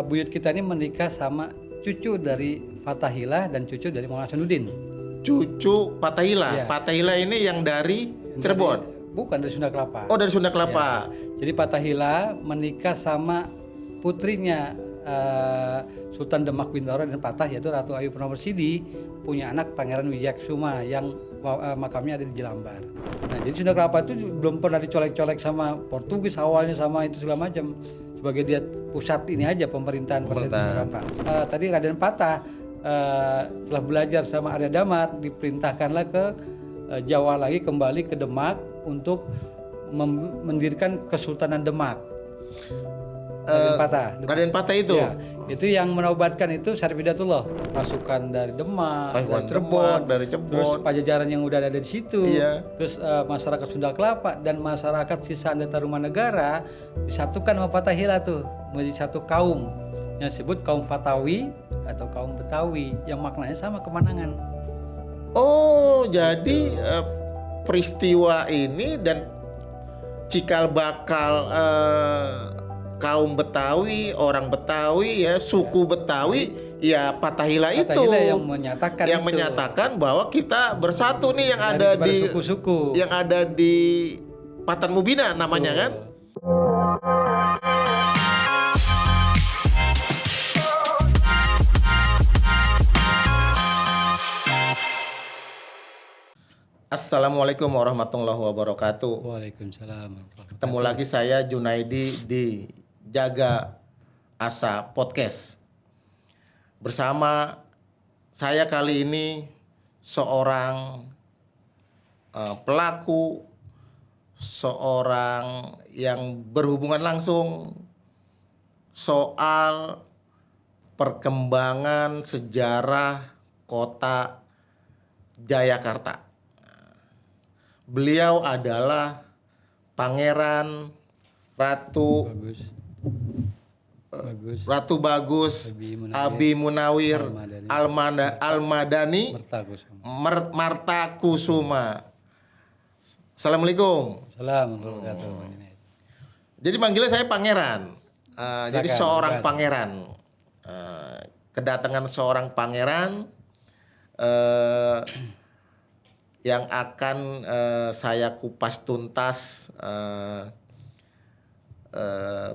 buyut kita ini menikah sama cucu dari Fathahillah dan cucu dari Maulana Hasanuddin. Cucu Fathahillah. Iya. Fathahillah ini yang dari Cirebon. Bukan dari Sunda Kelapa. Oh, dari Sunda Kelapa. Jadi Fathahillah menikah sama putrinya Sultan Demak Bintaro dan Patah, yaitu Ratu Ayu Purnamasidi, punya anak Pangeran Wijayakusuma yang makamnya ada di Jelambar. Nah, jadi Sunda Kelapa itu belum pernah dicolek-colek sama Portugis awalnya, sama itu segala macam. Sebagai dia pusat ini aja pemerintahan pada Sunda Kelapa. Tadi Raden Patah setelah belajar sama Arya Damar diperintahkanlah ke Jawa lagi, kembali ke Demak untuk mendirikan Kesultanan Demak. Raden Patah itu. Ya, itu yang menobatkan itu Syarif Hidayatullah, pasukan dari Demak, dari Cirebon, terus Pajajaran yang udah ada di situ, terus masyarakat Sunda Kelapa dan masyarakat sisa Tarumanegara disatukan sama Fathahillah tuh menjadi satu kaum yang disebut kaum Fatawi atau kaum Betawi yang maknanya sama, kemenangan. Oh, jadi peristiwa ini dan cikal bakal kaum Betawi, orang Betawi ya, suku Betawi ya, Fathahillah itu yang menyatakan bahwa kita bersatu nih, yang ada di suku-suku yang ada di Patan Mubina namanya. Kan. Assalamualaikum warahmatullahi wabarakatuh. Waalaikumsalam. Ketemu lagi saya Junaidi di Jaga Asa Podcast. Bersama saya kali ini seorang pelaku, seorang yang berhubungan langsung soal perkembangan sejarah kota Jayakarta. Beliau adalah Pangeran Ratu Bagus Abi Munawir Al-Madani Martakusuma. Assalamualaikum. Jadi manggilnya saya Pangeran. Jadi seorang pangeran. Kedatangan seorang pangeran yang akan saya kupas tuntas.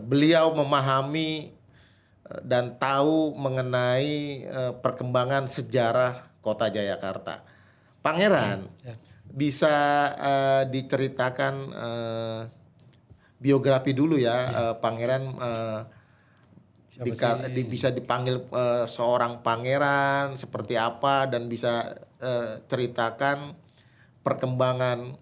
Beliau memahami dan tahu mengenai perkembangan sejarah kota Jayakarta. Pangeran, bisa diceritakan biografi dulu ya, Pangeran. Bisa dipanggil seorang pangeran seperti apa, dan bisa ceritakan perkembangan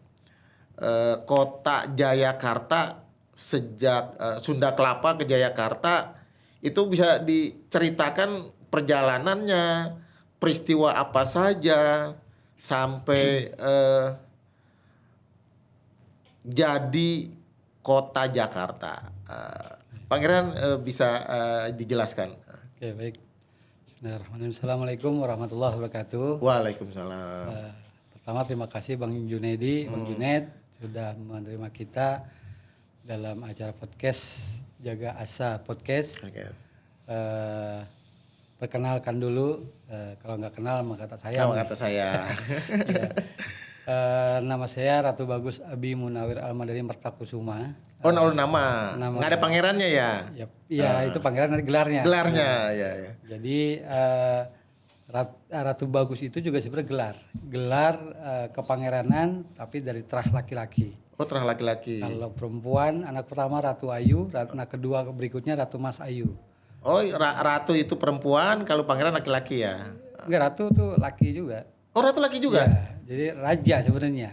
kota Jayakarta sejak Sunda Kelapa ke Jayakarta. Itu bisa diceritakan perjalanannya, peristiwa apa saja sampai jadi kota Jakarta. Pangeran bisa dijelaskan. Oke, baik. Bismillahirrahmanirrahim. Assalamualaikum warahmatullahi wabarakatuh. Waalaikumsalam. Pertama terima kasih Bang Junaidi, Bang Junaid sudah menerima kita dalam acara podcast Jaga Asa Podcast. Perkenalkan dulu, kalau nggak kenal maka kata saya. Ya. Nama saya Ratu Bagus Abi Munawir Al-Madani Martakusuma. Oh, nama. Nggak ada pangerannya ya? Iya, itu pangeran ada gelarnya. Ya. Jadi Ratu Bagus itu juga sebenarnya gelar kepangeranan, tapi dari terah laki-laki. Oh, terah laki-laki. Kalau perempuan, anak pertama Ratu Ayu, anak kedua berikutnya Ratu Mas Ayu. Oh, ratu itu perempuan, kalau pangeran laki-laki ya? Enggak, ratu tuh laki juga. Oh, ratu laki juga? Ya, jadi raja sebenarnya.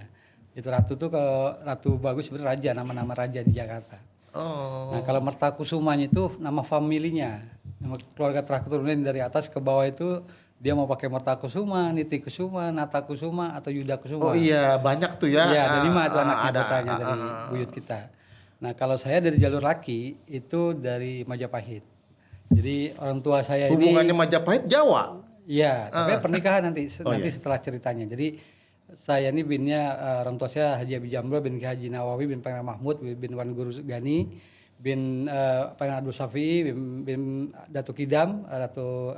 Itu ratu tuh, kalau Ratu Bagus sebenarnya raja, nama-nama raja di Jakarta. Oh. Nah, kalau Martakusumanya itu nama familinya, nama keluarga terah keturunan dari atas ke bawah itu dia mau pakai Martakusuma, Nitikusuma, Natakusuma atau Yudakusuma. Oh iya, banyak tuh ya. Iya, ada 5 tuh anak putranya dari buyut kita. Nah, kalau saya dari jalur laki itu dari Majapahit. Jadi orang tua saya ini hubungannya Majapahit Jawa. Iya, tapi pernikahan nanti setelah ceritanya. Jadi saya ini binnya orang tua saya Haji Abi Jamro bin Haji Nawawi bin Pangeran Mahmud bin Wan Guru Gani Pangeran Abdul Syafi'i bin Datuk Idam Ratu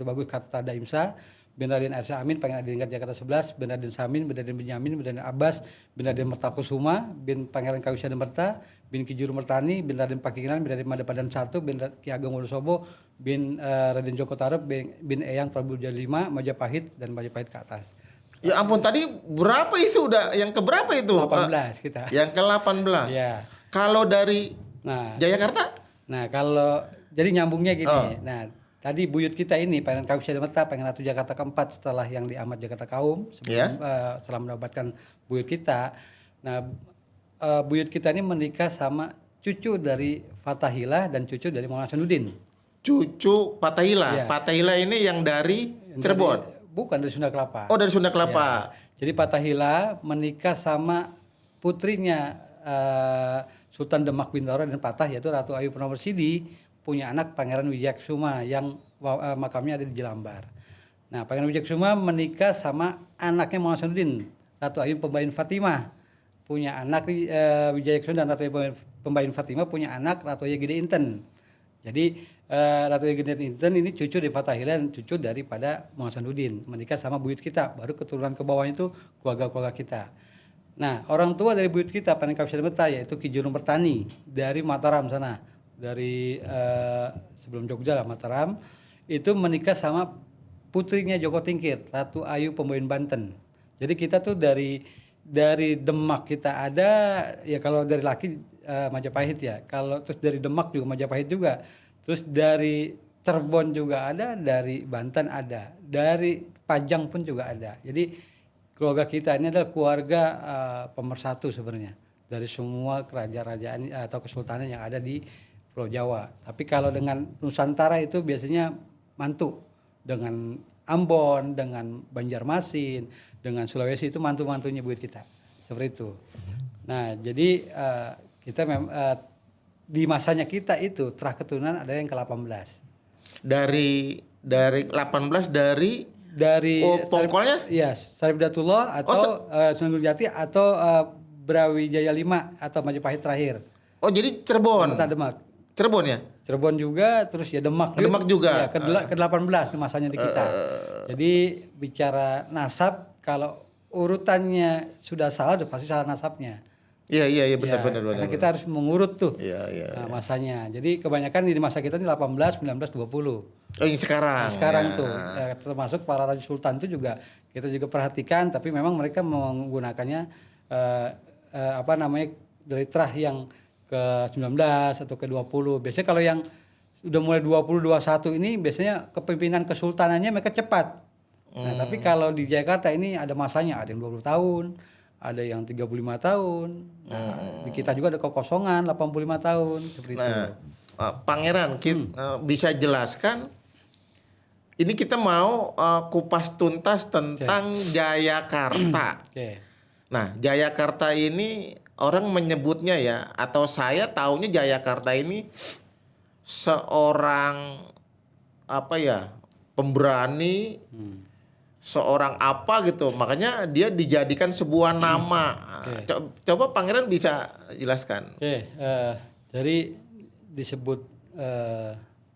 Bagus Karta Daimsa bin Raden Arsyad Amin Pangeran Adiningrat Jakarta 11 bin Raden Samin bin Raden Benyamin bin Raden Abbas bin Raden Mertakusuma bin Pangeran Kawisya Demerta bin Ki Juru Mertani bin Raden Pakingiran bin Raden Madapadan 1 bin Ki Ageng Wonosobo bin Raden Joko Tarub bin Eyang Prabu Jalima Majapahit dan Majapahit ke atas. Ya ampun, tadi berapa itu udah? Yang keberapa itu? 18 kita. Yang ke-18. Ya. Kalau dari Jayakarta? Nah, kalau jadi nyambungnya gini. Nah, tadi buyut kita ini Pangeran Kawisya Demerta, Pangeran Ratu Jakarta keempat setelah yang di Ahmad Jakarta Kaum setelah mendapatkan buyut kita. Nah, buyut kita ini menikah sama cucu dari Fathahilah dan cucu dari Maulana Hasanuddin. Cucu Fathahilah. Ya. Fathahilah ini yang dari Cirebon? Bukan, dari Sunda Kelapa. Oh, dari Sunda Kelapa. Ya. Jadi Fathahilah menikah sama putrinya Sultan Demak Bintoro dan Patah, yaitu Ratu Ayu Purnomorsidi, punya anak Pangeran Wijayakusuma yang makamnya ada di Jelambar. Nah, Pangeran Wijayakusuma menikah sama anaknya Maulana Hasanuddin, Ratu Ayu Pembain Fatimah. Punya anak Wijayakusuma dan Ratu Ayu Pembain Fatimah punya anak Ratu Ayu Gede Inten. Jadi Ratu Ayu Gede Inten ini cucu dari Fathahilah dan cucu daripada Maulana Hasanuddin, menikah sama buyut kita. Baru keturunan ke bawahnya itu keluarga-keluarga kita. Nah, orang tua dari buyut kita Pangeran Kawisya Demerta yaitu Ki Juru Mertani dari Mataram sana. Dari sebelum Jogja lah, Mataram, itu menikah sama putrinya Joko Tingkir, Ratu Ayu Pembain Banten. Jadi kita tuh dari Demak kita ada, ya kalau dari laki Majapahit ya, kalau terus dari Demak juga Majapahit juga, terus dari Cirebon juga ada, dari Banten ada, dari Pajang pun juga ada. Jadi keluarga kita ini adalah keluarga pemersatu sebenarnya dari semua kerajaan atau kesultanan yang ada di Pulau Jawa. Tapi kalau dengan Nusantara itu biasanya mantu. Dengan Ambon, dengan Banjarmasin, dengan Sulawesi itu mantu-mantunya buyut kita. Seperti itu. Nah, jadi kita di masanya kita itu terah keturunan ada yang ke-18. Dari 18 dari pongkolnya? Iya, Sarip Datullah atau Sunan Gunung Jati atau Brawijaya 5 atau Majapahit terakhir. Oh, jadi Cirebon. Kota Demak. Cirebon ya? Cirebon juga, terus ya Demak juga. Ya, ke-18 masanya di kita. Jadi bicara nasab, kalau urutannya sudah salah, udah pasti salah nasabnya. Iya benar. Karena kita harus mengurut tuh masanya. Jadi kebanyakan di masa kita ini 18, 19, 20. Oh, ini sekarang. Sekarang tuh termasuk para raja sultan itu juga kita juga perhatikan, tapi memang mereka menggunakannya dari terah yang ke-19 atau ke-20. Biasanya kalau yang udah mulai 20 21 ini biasanya kepemimpinan kesultanannya mereka cepat. Nah, tapi kalau di Jakarta ini ada masanya, ada yang 20 tahun, ada yang 35 tahun. Nah, di kita juga ada kekosongan 85 tahun seperti itu. Pangeran, bisa jelaskan ini kita mau kupas tuntas tentang Jayakarta. Nah, Jayakarta ini orang menyebutnya ya, atau saya taunya Jayakarta ini seorang pemberani, seorang apa gitu, makanya dia dijadikan sebuah nama. Coba Pangeran bisa jelaskan. Jadi disebut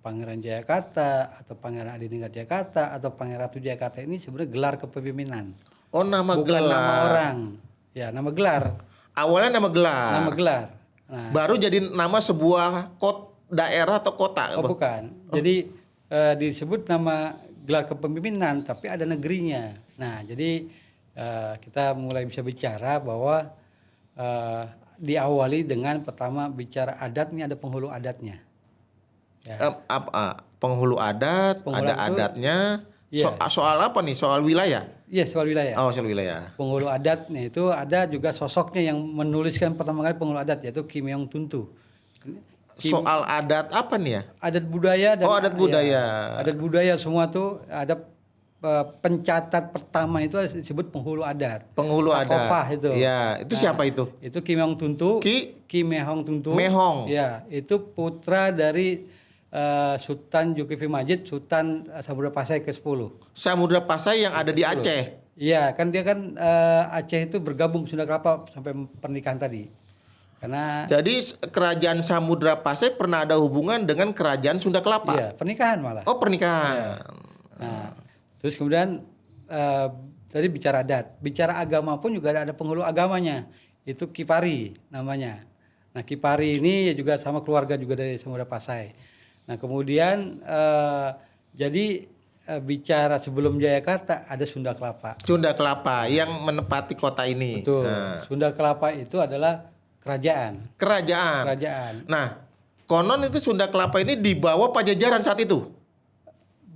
Pangeran Jayakarta atau Pangeran Adiningrat Jakarta atau Pangeran Ratu Jakarta ini sebenarnya gelar kepemimpinan. Oh, nama bukan gelar. Nama orang. Ya, nama gelar. Awalnya nama gelar. Nama gelar. Nah, baru jadi nama sebuah daerah atau kota. Oh, bukan. Jadi disebut nama gelar kepemimpinan, tapi ada negerinya. Nah, jadi kita mulai bisa bicara bahwa diawali dengan pertama bicara adat, ini ada penghulu adatnya. Ya. Penghulu adat, ada adatnya. Soal apa nih? Soal wilayah? Iya, soal wilayah. Oh, soal wilayah. Penghulu adatnya itu ada juga sosoknya yang menuliskan pertama kali penghulu adat, yaitu Ki Meong Tuntu. Soal adat apa nih ya? Adat budaya dan adat budaya. Ya, adat budaya semua tuh ada pencatat pertama itu disebut penghulu adat. Penghulu adat. Kofah itu. Iya, itu siapa itu? Itu Ki Meong Tuntu. Ki Mehong Tuntu. Mehong. Ya, itu putra dari Sultan Zulkifli Majid, Sultan Samudra Pasai ke-10. Samudra Pasai yang ada di Aceh. Iya, kan dia kan Aceh itu bergabung Sunda Kelapa sampai pernikahan tadi. Karena Jadi kerajaan Samudra Pasai pernah ada hubungan dengan kerajaan Sunda Kelapa. iya, pernikahan malah. Oh, pernikahan. Nah, terus kemudian tadi bicara adat, bicara agama pun juga ada penghulu agamanya. Itu Kipari namanya. Nah, Kipari ini juga sama keluarga juga dari Samudra Pasai. Nah, kemudian jadi bicara sebelum Jayakarta ada Sunda Kelapa. Sunda Kelapa yang menempati kota ini. Betul. Nah, Sunda Kelapa itu adalah kerajaan. kerajaan. Nah, konon itu Sunda Kelapa ini di bawah Pajajaran saat itu.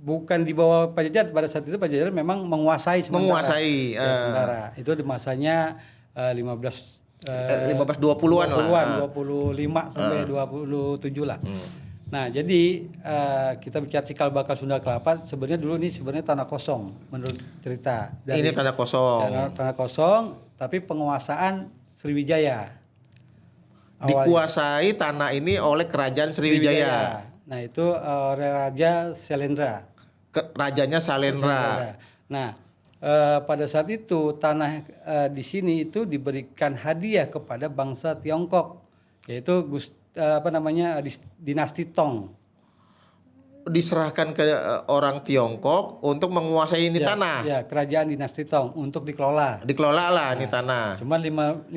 Bukan di bawah Pajajaran, pada saat itu Pajajaran memang menguasai sementara. Menguasai. Ya, sementara. Itu di masanya 1520-an lah. 25 sampai 27 lah. Nah, jadi kita bicara cikal bakal Sunda Kelapa, sebenarnya dulu ini sebenarnya tanah kosong menurut cerita. Ini tanah kosong. Tanah kosong, tapi penguasaan Sriwijaya. Dikuasai tanah ini oleh kerajaan Sriwijaya. Nah, itu oleh Raja Selendra. Rajanya Salendra. Nah, pada saat itu tanah di sini itu diberikan hadiah kepada bangsa Tiongkok, yaitu dinasti Tong. Diserahkan ke orang Tiongkok untuk menguasai ini tanah. Ya, kerajaan dinasti Tong untuk dikelola. Dikelola lah ini tanah. Cuman 500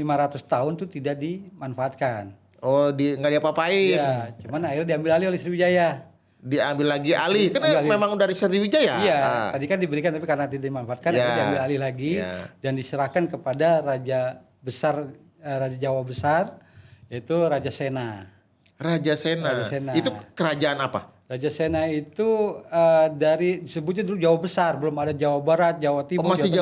tahun itu tidak dimanfaatkan. Oh, nggak diapa-apain. Ya, cuman akhirnya diambil alih oleh Sriwijaya. Diambil lagi alih, karena memang dari Sriwijaya. Iya, tadi kan diberikan tapi karena tidak dimanfaatkan, akhirnya diambil alih lagi dan diserahkan kepada Raja Besar, Raja Jawa Besar, yaitu Raja Sena. Raja Sena. Itu kerajaan apa? Raja Sena itu dari disebutnya dulu Jawa Besar, belum ada Jawa Barat, Jawa Timur. Masih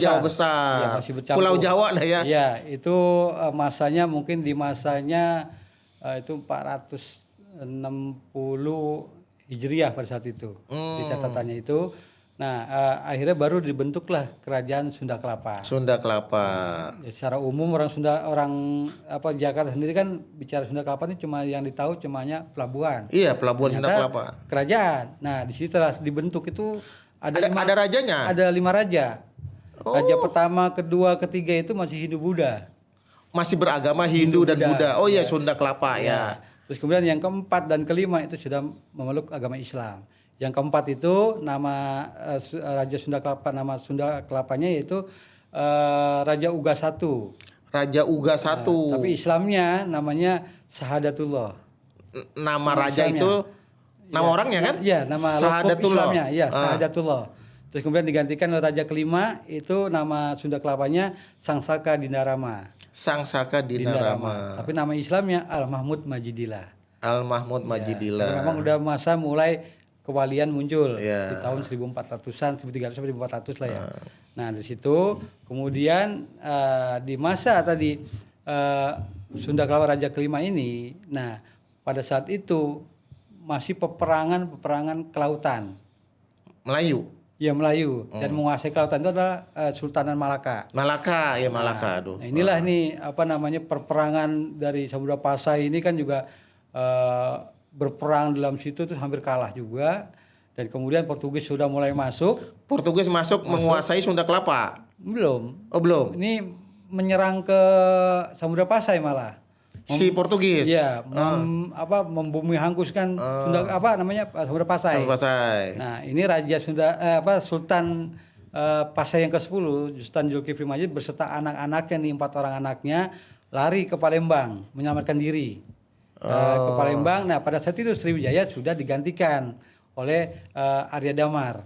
Jawa Besar. Ya, masih bercampur. Pulau Jawa lah ya. Iya, itu masanya mungkin di masanya itu 460 Hijriah pada saat itu. Di catatannya itu. Nah, akhirnya baru dibentuklah kerajaan Sunda Kelapa. Sunda Kelapa. Ya, secara umum orang Jakarta sendiri kan bicara Sunda Kelapa ini cuma yang ditahu cumanya pelabuhan. Iya, pelabuhan Sunda Kelapa. Kerajaan. Nah, di situ telah dibentuk itu ada rajanya. Ada 5 raja. Raja pertama, kedua, ketiga itu masih Hindu-Buddha. Masih beragama Hindu dan Buddha. Oh iya, Sunda Kelapa ya. Terus kemudian yang keempat dan kelima itu sudah memeluk agama Islam. Yang keempat itu nama Raja Sunda Kelapa, nama Sunda Kelapanya yaitu Raja Uga I. Raja Uga I. Tapi Islamnya namanya Sahadatullah. Nama raja Islamnya. Itu nama orangnya kan? Iya, nama Sahadatullah. Islamnya, ya Sahadatullah. Terus kemudian digantikan oleh Raja kelima itu nama Sunda Kelapanya Sangsaka Dinarama. Sangsaka Dinarama. Tapi nama Islamnya Al Mahmud Majidillah. Al Mahmud Majidillah. Memang udah masa mulai kewalian muncul di tahun 1400-an, 1300 sampai 1400 lah ya. Nah, dari situ kemudian di masa tadi Sunda Kelapa Raja kelima ini, nah pada saat itu masih peperangan kelautan. Melayu. Ya, Melayu dan menguasai kelautan itu adalah Sultanan Malaka. Malaka. Aduh. Nah, inilah nih perperangan dari Samudra Pasai ini kan juga berperang dalam situ tuh hampir kalah juga, dan kemudian Portugis sudah mulai masuk. Portugis masuk menguasai Sunda Kelapa. Belum. Oh, belum. Ini menyerang ke Samudra Pasai malah. Si Portugis. Iya, membumi hanguskan Samudra Pasai. Samudra Pasai. Nah, ini Raja Sultan Pasai yang ke-10, Sultan Zulkifli Majid beserta anak-anaknya nih, 4 orang anaknya lari ke Palembang menyelamatkan diri. Ke Palembang. Nah, pada saat itu Sriwijaya sudah digantikan oleh Arya Damar.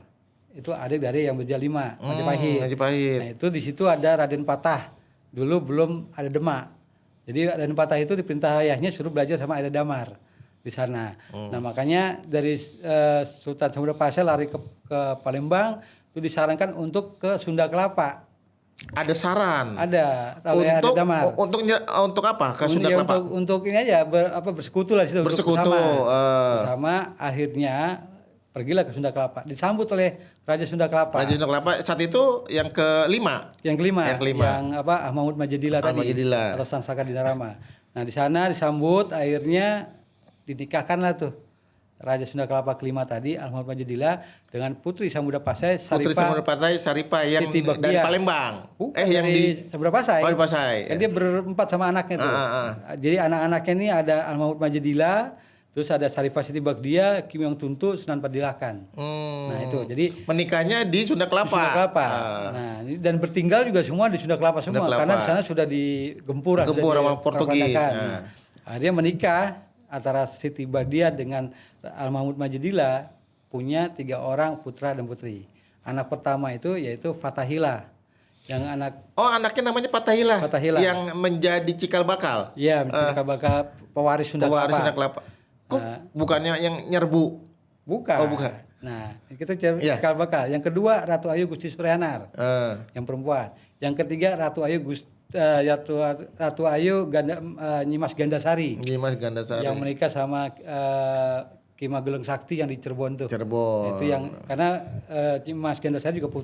Itu adik dari yang Beja 5, Majapahit. Nah, itu di situ ada Raden Patah. Dulu belum ada Demak. Jadi Raden Patah itu diperintah ayahnya suruh belajar sama Arya Damar di sana. Nah, makanya dari Sultan Samudra Pasai lari ke Palembang itu disarankan untuk ke Sunda Kelapa. Ada saran. Ada. Untuk apa? Ke Sunda Kelapa. Untuk ini aja bersekutu lah situ. Bersekutu. Bersama akhirnya pergilah ke Sunda Kelapa. Disambut oleh Raja Sunda Kelapa. Raja Sunda Kelapa saat itu yang kelima. Yang kelima. Yang Mahmud Majidillah tadi. Atau Sangsaka Dinarama. Nah, di sana disambut, akhirnya dinikahkanlah tuh Raja Sunda Kelapa kelima tadi Almarhum Majidillah dengan Putri Samudra Pasai Putri Samudra Pasai Saripah yang Siti dari Baghdiyah. Palembang. Bukan Yang dari di Samudra Pasai. Oh, di Pasai. Kan dia berempat sama anaknya tuh. Jadi anak-anaknya ini ada Almarhum Majidillah, terus ada Saripah Siti Baghdiyah, Kim Yong Tuntu, Sunan Padilakan. Nah itu, jadi menikahnya di Sunda Kelapa. di Sunda Kelapa. Nah, dan bertinggal juga semua di Sunda Kelapa semua, Kelapa. karena di sana sudah digempur sama Portugis. Dia menikah antara Siti Baghdiyah dengan Almarhum Majidillah, punya 3 orang putra dan putri. Anak pertama itu yaitu Fathahillah, yang anaknya namanya Fathahillah. Yang menjadi cikal bakal. Iya, cikal bakal pewaris Sunda Kelapa. Kok bukannya yang nyerbu? Bukan. Oh, bukan. Nah, itu cikal bakal. Yang kedua Ratu Ayu Gusti Suryanar, yang perempuan. Yang ketiga Ratu Ayu Ratu Ayu Nyimas Gandasari. Yang menikah sama Ki Magelung Sakti yang di Cirebon tuh. Itu yang karena Nyimas Gandasari juga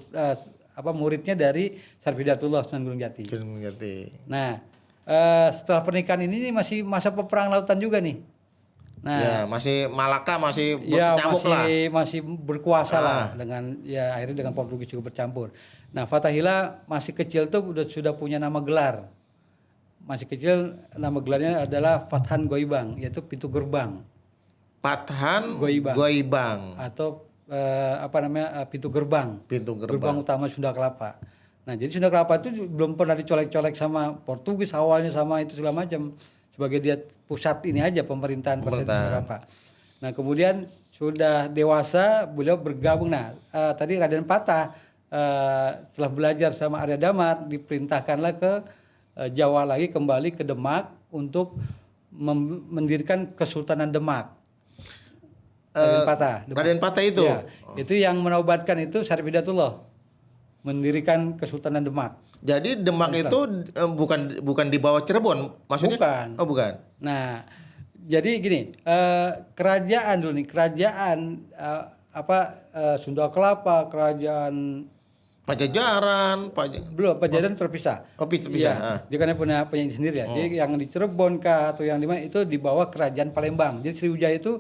muridnya dari Sarfidatullah Sunan Gunung Jati. Nah, setelah pernikahan ini masih masa peperang lautan juga nih. Nah, ya, masih Malaka masih berkecamuk lah. Masih berkuasa lah dengan akhirnya dengan Portugis juga bercampur. Nah, Fathahillah masih kecil tuh sudah punya nama gelar. Masih kecil nama gelarnya adalah Fathan Goibang, yaitu pintu gerbang. Fathan Goibang atau pintu gerbang. Gerbang utama Sunda Kelapa. Nah, jadi Sunda Kelapa itu belum pernah dicolek-colek sama Portugis awalnya sama itu segala macam. Sebagai dia pusat ini aja pemerintahan Sunda Kelapa. Nah, kemudian sudah dewasa beliau bergabung. Nah, tadi Raden Patah setelah belajar sama Arya Damar diperintahkanlah ke Jawa lagi, kembali ke Demak untuk mendirikan Kesultanan Demak. Raden Patah itu. Ya, itu yang menobatkan itu Syarif Hidayatullah, mendirikan Kesultanan Demak. Jadi Demak itu bukan di bawah Cirebon, maksudnya? Bukan. Oh, bukan. Nah, jadi gini, kerajaan dulu nih, Sunda Kelapa, kerajaan Pajajaran, Pajajaran terpisah. Oh, terpisah. Iya, dia kan punya sendiri ya. Jadi yang di Cirebon kah atau yang di mana itu di bawah kerajaan Palembang. Jadi Sriwijaya itu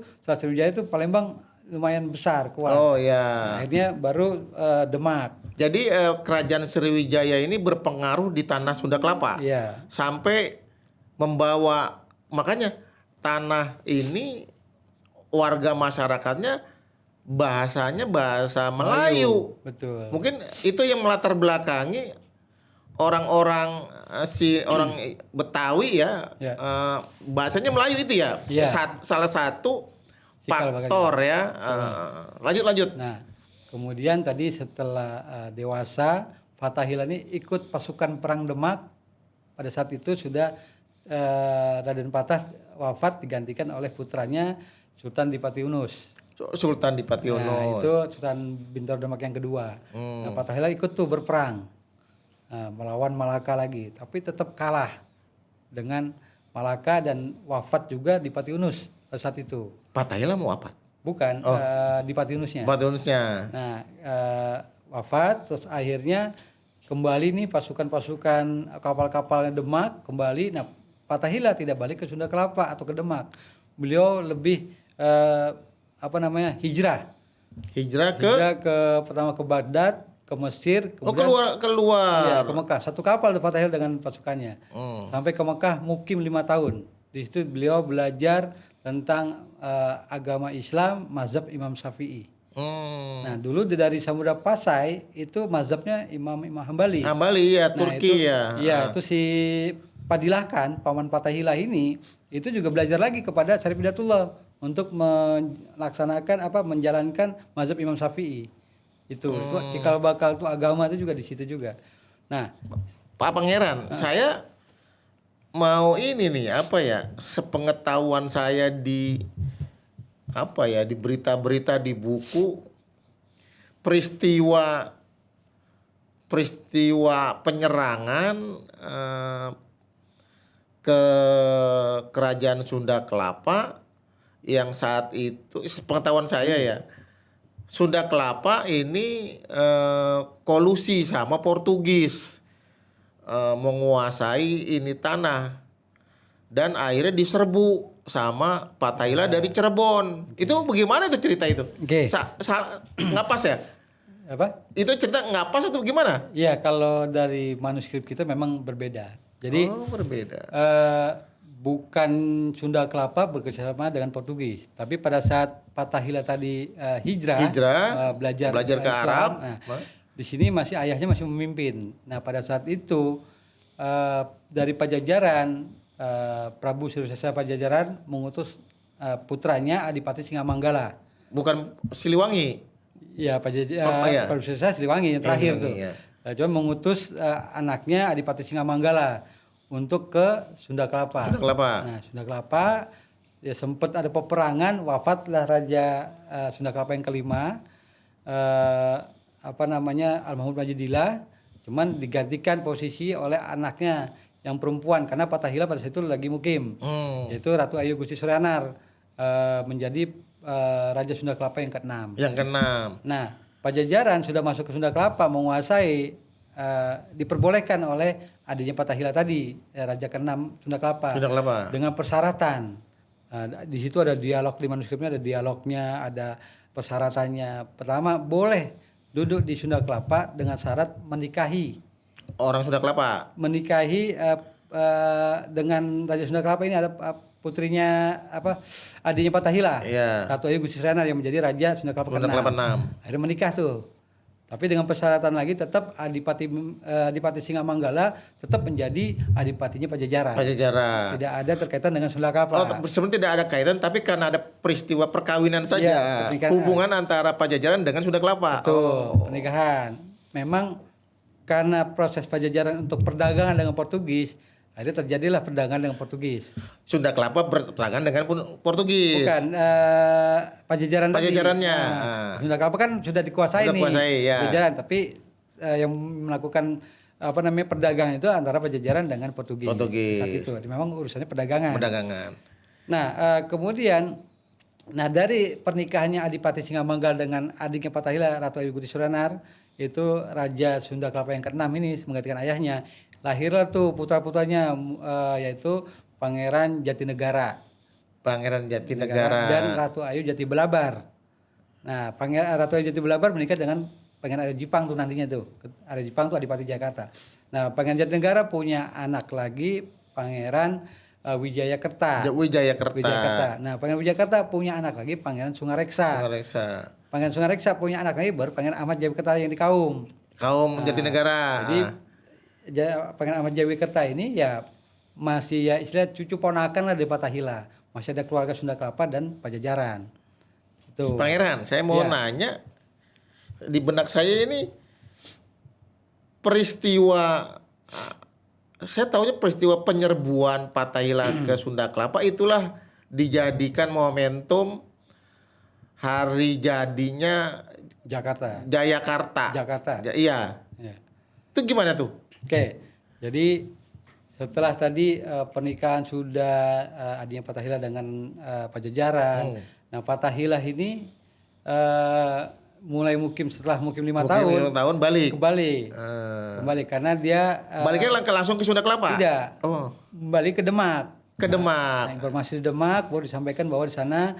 Palembang lumayan besar, kuat. Oh ya. Nah, akhirnya baru Demak. Jadi kerajaan Sriwijaya ini berpengaruh di tanah Sunda Kelapa. Iya. Sampai membawa, makanya tanah ini warga masyarakatnya bahasanya bahasa Melayu. Betul. Mungkin itu yang melatar belakangi orang-orang orang Betawi ya. Bahasanya Melayu itu ya. Salah satu faktor ya. Lanjut. Nah, kemudian tadi setelah dewasa, Fathahillah ini ikut pasukan perang Demak. Pada saat itu sudah Raden Patah wafat, digantikan oleh putranya Sultan Dipati Unus. Nah, itu Sultan Bintaro Demak yang kedua. Nah, Fathahillah ikut tuh berperang melawan Malaka lagi, tapi tetap kalah dengan Malaka dan wafat juga Dipati Unus pada saat itu. Fathahillah mau wafat? Bukan, Dipati Unusnya. Nah, wafat, terus akhirnya kembali nih pasukan-pasukan kapal-kapalnya Demak kembali. Nah, Fathahillah tidak balik ke Sunda Kelapa atau ke Demak. Beliau lebih hijrah pertama ke Baghdad, ke Mesir, kemudian keluar ke Mekah. Satu kapal Fathahillah dengan pasukannya. Sampai ke Mekah mukim 5 tahun. Di situ beliau belajar tentang agama Islam, mazhab Imam Syafi'i. Nah, dulu dari Samudra Pasai itu mazhabnya Imam Hambali. Turki ya. Iya, itu si Padilakan, paman Fathahillah ini itu juga belajar lagi kepada Syarif Hidayatullah untuk menjalankan mazhab Imam Syafi'i. Itu cikal bakal itu agama itu juga di situ juga. Nah, Pak Pangeran, saya mau ini nih sepengetahuan saya di berita-berita di buku peristiwa penyerangan ke kerajaan Sunda Kelapa yang saat itu sepengetahuan saya ya, Sunda Kelapa ini kolusi sama Portugis menguasai ini tanah dan akhirnya diserbu sama Fatahillah dari Cirebon. Itu bagaimana itu cerita itu? Oke. Nggak pas ya? Apa? Itu cerita nggak pas atau gimana? Iya, kalau dari manuskrip kita memang berbeda. Jadi Berbeda. bukan Sunda Kelapa bekerjasama dengan Portugis, tapi pada saat Fatahillah tadi hijrah, belajar ke Islam, Arab. nah, di sini ayahnya masih memimpin. Nah, pada saat itu dari Pajajaran, Prabu Sriwisesa Pajajaran mengutus putranya Adipati Singamanggala. Bukan Siliwangi. Ya, iya. Prabu Sriwisesa Siliwangi yang terakhir tuh. Iya. Cuma mengutus anaknya Adipati Singamanggala untuk ke Sunda Kelapa. Nah, Sunda Kelapa ya sempat ada peperangan, wafatlah Raja Sunda Kelapa yang kelima. Almarhum Majidillah, cuman digantikan posisi oleh anaknya yang perempuan karena Fatahillah pada saat itu lagi mukim, yaitu Ratu Ayu Gusti Suryanar menjadi Raja Sunda Kelapa yang keenam. Nah, Pajajaran sudah masuk ke Sunda Kelapa menguasai, diperbolehkan oleh adiknya Fatahillah tadi, Raja keenam Sunda Kelapa. Dengan persyaratan. Di situ ada dialog di manuskripnya, ada dialognya, ada persyaratannya. Pertama, boleh duduk di Sunda Kelapa dengan syarat menikahi orang Sunda Kelapa. Menikahi dengan Raja Sunda Kelapa ini ada putrinya adiknya Fatahillah, Ratu Ayu Gusti Suryanar yang menjadi Raja Sunda Kelapa keenam. Akhirnya menikah tuh. Tapi dengan persyaratan lagi tetap Adipati Singamanggala tetap menjadi adipatinya Pajajaran. Tidak ada terkaitan dengan Sunda Kelapa. Sebenarnya tidak ada kaitan, tapi karena ada peristiwa perkawinan saja. Hubungan antara Pajajaran dengan Sunda Kelapa. Betul, pernikahan. Memang karena proses Pajajaran untuk perdagangan dengan Portugis, akhirnya terjadilah perdagangan dengan Portugis. Sunda Kelapa berperdagangan dengan Portugis. Bukan, Pajajarannya. Sunda Kelapa kan sudah dikuasai nih. Pajajaran, tapi yang melakukan perdagangan itu antara Pajajaran dengan Portugis. Saat itu, memang urusannya perdagangan. Nah, kemudian, dari pernikahannya Adipati Singamanggala dengan adiknya Fatahillah, Ratu Ayu Gusti Suryanar, itu Raja Sunda Kelapa yang keenam ini menggantikan ayahnya. Lahirlah tuh putra-putranya, yaitu Pangeran Jatinegara dan Ratu Ayu Jati Belabar. Nah, Ratu Ayu Jati Belabar menikah dengan Pangeran Arya Jipang tuh nantinya tuh. Arya Jipang tuh Adipati Jakarta. Nah, Pangeran Jatinegara punya anak lagi, Pangeran Wijayakerta. Nah, Pangeran Wijayakerta punya anak lagi, Pangeran Sungareksa. Pangeran Sungareksa punya anak lagi baru Pangeran Ahmad Jayakerta yang di Kaum Jatinegara. Jadi Pangeran Ahmad Jayakerta ini ya masih ya istilah cucu ponakan lah dari Fatahillah. Masih ada keluarga Sunda Kelapa dan Pajajaran. Itu. Pangeran, saya mau nanya, di benak saya ini peristiwa, saya tahunya peristiwa penyerbuan Fatahillah ke Sunda Kelapa itulah dijadikan momentum hari jadinya Jayakarta. Iya. Itu gimana tuh? Oke, jadi setelah tadi pernikahan sudah adiknya Fatahillah dengan Pajajaran. Nah, Fatahillah ini mulai mukim setelah mukim 5 tahun. 5 tahun balik. Kembali karena dia baliknya langsung ke Sunda Kelapa? Tidak. Balik ke Demak. Nah, informasi di Demak baru disampaikan bahwa di sana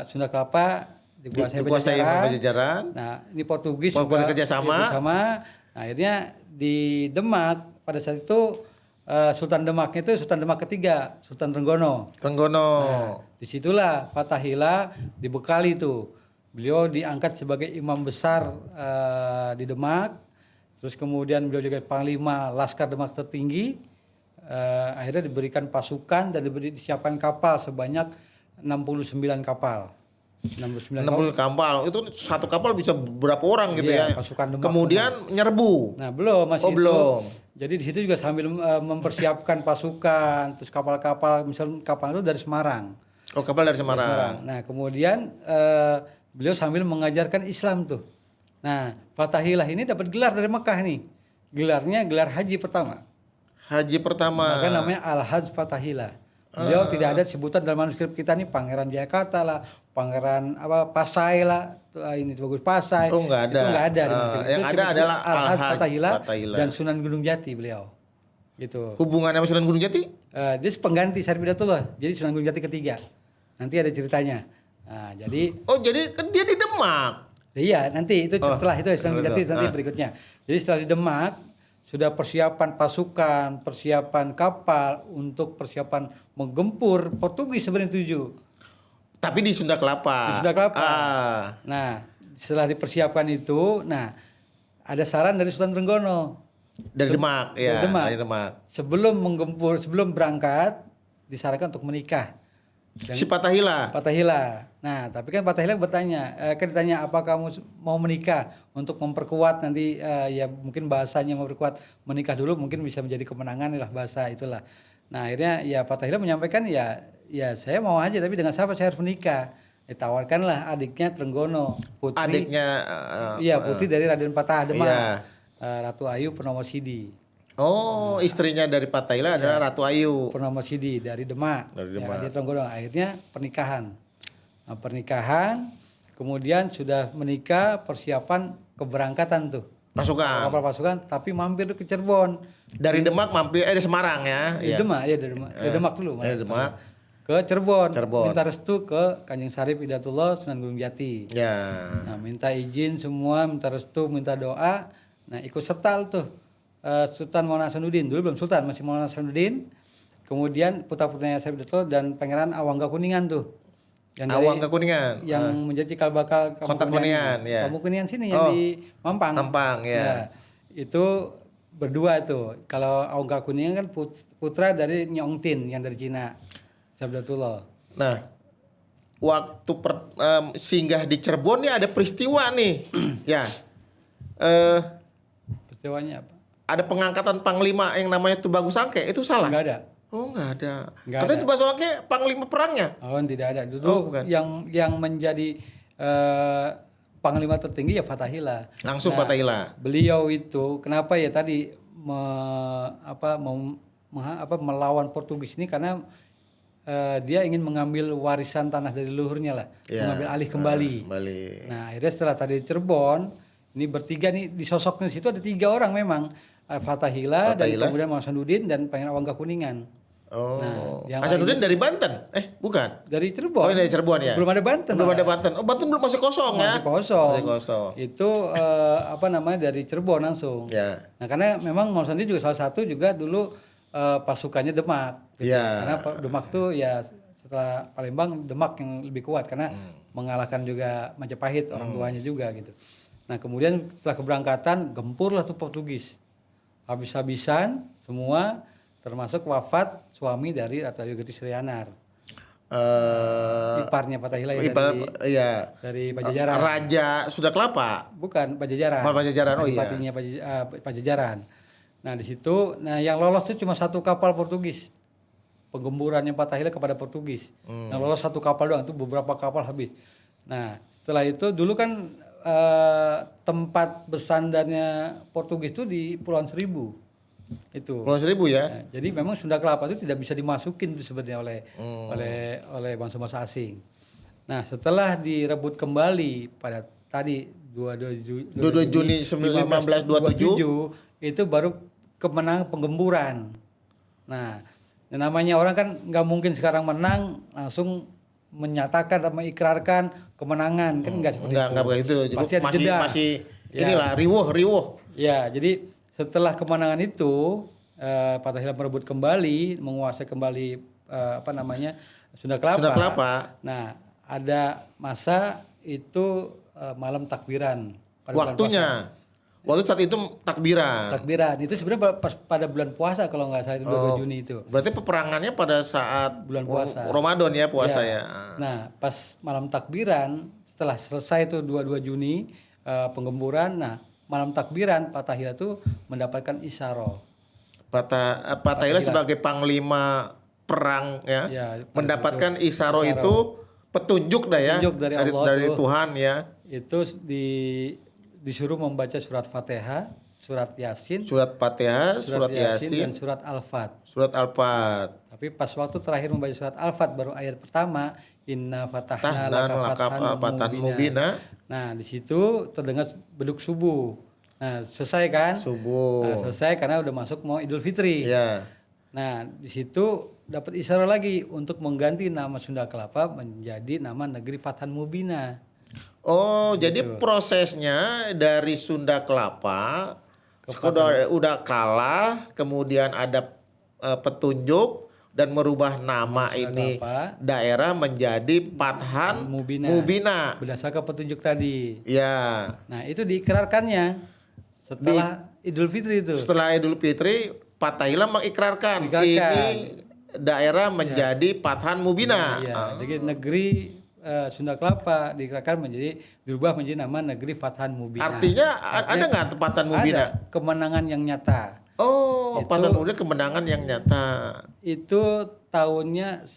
Sunda Kelapa dikuasai Pajajaran. Nah, ini Portugis bekerja sama. Nah, akhirnya di Demak pada saat itu Sultan Demaknya itu Sultan Demak ketiga, Sultan Trenggono. Nah, disitulah Fatahillah dibekali tuh. Beliau diangkat sebagai imam besar di Demak. Terus kemudian beliau juga panglima Laskar Demak tertinggi. Akhirnya diberikan pasukan dan disiapkan kapal sebanyak 69 kapal. 60 kapal. Itu satu kapal bisa berapa orang gitu ya. Pasukan Demak. Kemudian nyerbu. Nah, belum. Belum. Jadi di situ juga sambil mempersiapkan pasukan, terus kapal-kapal, misalnya kapal itu dari Semarang. Kapal dari Semarang. Nah, kemudian beliau sambil mengajarkan Islam tuh. Nah, Fatahillah ini dapat gelar dari Mekah nih. Gelarnya gelar haji pertama. Maka namanya Al-Hajj Fatahillah. Beliau tidak ada sebutan dalam manuskrip kita nih Pangeran Jayakarta lah, Pangeran Pasai lah, ini bagus Pasai. Nggak ada. Itu nggak ada. Yang ada adalah Al-Hajj Fatahillah dan Sunan Gunung Jati beliau. Gitu. Hubungannya sama Sunan Gunung Jati? dia pengganti Syarif Hidayatullah. Jadi Sunan Gunung Jati ketiga. Nanti ada ceritanya. Nah, jadi jadi kan dia di Demak. iya, nanti itu setelah itu Sunan Gunung Jati nanti berikutnya. Jadi setelah di Demak sudah persiapan pasukan, persiapan kapal untuk persiapan menggempur Portugis sebenarnya 7. Tapi di Sunda Kelapa. Di Sunda Kelapa. Nah, setelah dipersiapkan itu, nah ada saran dari Sultan Trenggono. Dari Demak, ya. Dari Demak. Sebelum menggempur, sebelum berangkat, disarankan untuk menikah. Si Fathahillah. Fathahillah. Nah, tapi kan Fathahillah bertanya, kan ditanya apa kamu mau menikah untuk memperkuat nanti ya mungkin bahasanya memperkuat menikah dulu mungkin bisa menjadi kemenangan lah bahasa itulah. Nah, akhirnya ya Fathahillah menyampaikan ya saya mau aja tapi dengan siapa saya harus menikah. Ditawarkanlah adiknya Trenggono, putri. Adiknya iya, putri dari Raden Patah Demak. Iya. Ratu Ayu Purnomosidi. Oh, istrinya dari Fathahillah adalah Ratu Ayu Purnomosidi dari Demak. Dari Demak. Ya, dia Trenggono. Akhirnya pernikahan. Nah, pernikahan, kemudian sudah menikah, persiapan keberangkatan tuh. pasukan. Kapal pasukan, tapi mampir ke Cirebon. Dari Demak mampir di Semarang ya. Di Demak, ya dari Demak. Dari Demak dulu. Dari Demak ke Cirebon. Cirebon. Minta restu ke Kanjeng Syarif Hidayatullah Sunan Gunung Jati. Ya. Nah, minta izin semua, minta restu, minta doa. Nah, ikut serta tuh Sultan Maulana Hasanuddin. Dulu belum Sultan, masih Maulana Hasanuddin. Kemudian putra-putranya Syarif Hidayatullah dan Pangeran Awangga Kuningan tuh. Awangga Kuningan. Yang menjadi cikal bakal Kota Kuningan, ya. Kamu Kuningan sini yang di Mampang. Mampang, ya. Itu berdua tuh. Kalau Awangga Kuningan kan putra dari Nyong Tin yang dari Cina. Syarif Hidayatullah. Nah, waktu singgah di Cirebon ya ada peristiwa nih. Ya. Peristiwanya apa? Ada pengangkatan panglima yang namanya Tubagus Sangke, itu salah? Enggak ada. Oh, enggak ada. Nggak Katanya ada. Tubagus Sangke panglima perangnya. Oh, tidak ada. Dulu bukan. yang menjadi panglima tertinggi ya Fathahillah. Langsung Fathahillah. Beliau itu kenapa ya tadi melawan Portugis ini karena dia ingin mengambil warisan tanah dari leluhurnya lah, mengambil alih kembali. Nah, akhirnya setelah tadi Cirebon, ini bertiga nih di sosoknya situ ada 3 orang memang. Fathahillah, dan kemudian Mas Hasanuddin dan Pangeran Awangga Kuningan. Oh. Nah, Hasanuddin dari Banten? Bukan. Dari Cirebon. Oh, dari Cirebon ya. Belum ada Banten. Belum ada Banten. Oh, Banten belum masih kosong ya. Masih kosong. Itu dari Cirebon langsung. Ya. Nah, karena memang Mas Hasanuddin juga salah satu juga dulu pasukannya Demak. Gitu. Ya. Karena Demak tuh ya setelah Palembang Demak yang lebih kuat karena mengalahkan juga Majapahit orang tuanya juga gitu. Nah, kemudian setelah keberangkatan gempurlah tuh Portugis. Habis-habisan semua termasuk wafat suami dari Ratu Ayu Getih Suryanar. Iparnya Fathahillah dari Pajajaran. Raja Sunda Kelapa. Bukan Pajajaran. Pajajaran, oh iya. Bupatinya Pajajaran. Nah, di situ yang lolos itu cuma 1 kapal Portugis. Penggemburannya Fathahillah kepada Portugis. Yang lolos 1 kapal doang, itu beberapa kapal habis. Nah, setelah itu dulu kan tempat bersandarnya Portugis itu di Pulauan Seribu. Itu. Pulauan Seribu ya. Nah, jadi memang Sunda Kelapa itu tidak bisa dimasukin sebenarnya oleh bangsa-bangsa asing. Nah, setelah direbut kembali pada tadi 22 Juni 1527 itu baru kemenangan penggemburan. Nah, namanya orang kan nggak mungkin sekarang menang langsung menyatakan atau mengikrarkan kemenangan, kan enggak seperti itu. Enggak begitu. Masih ya. Inilah riuh. Ya, jadi setelah kemenangan itu Fathahillah merebut kembali, menguasai kembali Sunda Kelapa. Nah, ada masa itu malam takbiran pada waktunya. Waktu saat itu takbiran. Takbiran itu sebenarnya pada bulan puasa kalau nggak salah itu 22 Juni itu. Berarti peperangannya pada saat bulan puasa. Ramadan ya puasa ya. Nah, pas malam takbiran setelah selesai itu 22 Juni penggemburan, nah malam takbiran Fathahillah itu mendapatkan isyarah. Fathahillah sebagai panglima perang ya mendapatkan isyarah itu petunjuk dah ya. Petunjuk dari Allah dari Tuhan ya. Itu disuruh membaca surat Fatihah, surat Yasin, surat Fatihah, surat Yasin dan surat Al-Fat. Surat Al-Fat. Tapi pas waktu terakhir membaca surat Al-Fat baru ayat pertama Inna fatahna laka fathan mubina. Nah, di situ terdengar beduk subuh. Nah, selesai kan? Subuh. Nah, selesai karena udah masuk mau Idul Fitri. Iya. Nah, di situ dapat isyarat lagi untuk mengganti nama Sunda Kelapa menjadi nama negeri Patan Mubina. Oh, jadi prosesnya dari Sunda Kelapa udah kalah, kemudian ada petunjuk dan merubah nama Sunda ini Kelapa daerah menjadi Patan Mubina. Berdasarkan petunjuk tadi. Ya. Nah, itu diikrarkannya setelah Idul Fitri itu. Setelah Idul Fitri, Fatahillah mengikrarkan ini daerah menjadi Patan Mubina. Iya, jadi negeri Sunda Kelapa diikrarkan dirubah menjadi nama negeri Patan Mubina. Artinya ada nggak Patan Mubina? Ada kemenangan yang nyata. Oh, Patan Mubina kemenangan yang nyata. Itu tahunnya